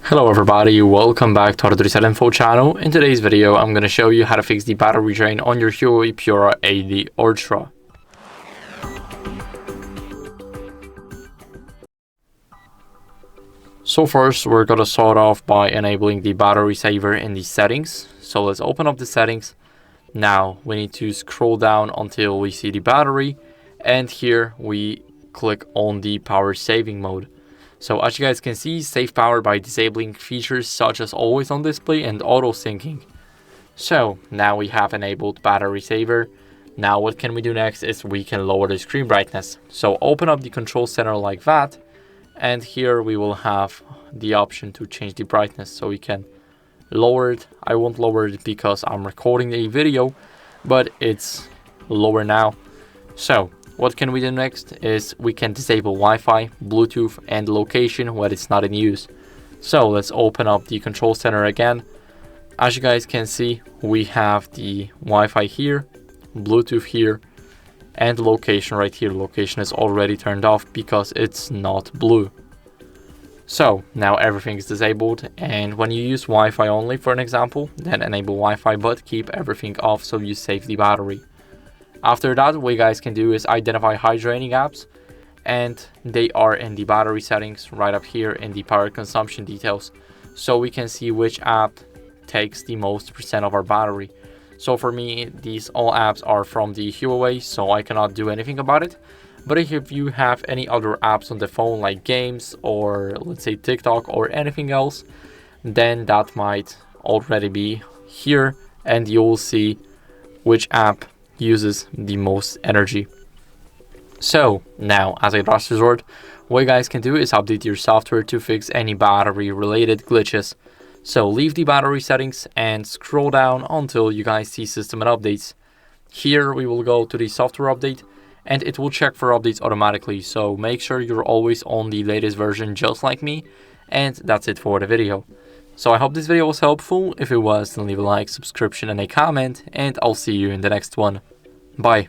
Hello everybody, welcome back to HardReset.Info channel. In today's video, I'm going to show you how to fix the battery drain on your HUAWEI Pura 80 Ultra. So first, we're going to start off by enabling the battery saver in the settings. So let's open up the settings. Now we need to scroll down until we see the battery, and here we click on the power saving mode. So as you guys can see, save power by disabling features such as always on display and auto syncing. So now we have enabled battery saver. Now what can we do next is we can lower the screen brightness. So open up the control center like that, and here we will have the option to change the brightness. So we can lower it. I won't lower it because I'm recording a video, but it's lower now. So what can we do next is we can disable Wi-Fi, Bluetooth, and location when it's not in use. So let's open up the control center again. As you guys can see, we have the Wi-Fi here, Bluetooth here, and location right here. Location is already turned off because it's not blue. So now everything is disabled, and when you use Wi-Fi only for an example, then enable Wi-Fi but keep everything off so you save the battery. After that, what you guys can do is identify high draining apps, and they are in the battery settings right up here in the power consumption details, so we can see which app takes the most percent of our battery. So for me, these all apps are from the HUAWEI, so I cannot do anything about it. But if you have any other apps on the phone like games or let's say TikTok or anything else, then that might already be here, and you'll see which app uses the most energy. So now, as a last resort, what you guys can do is update your software to fix any battery related glitches. So leave the battery settings and scroll down until you guys see system and updates. Here we will go to the software update, and it will check for updates automatically, so make sure you're always on the latest version just like me. And that's it for the video. So I hope this video was helpful. If it was, then leave a like, subscription, and a comment, and I'll see you in the next one. Bye.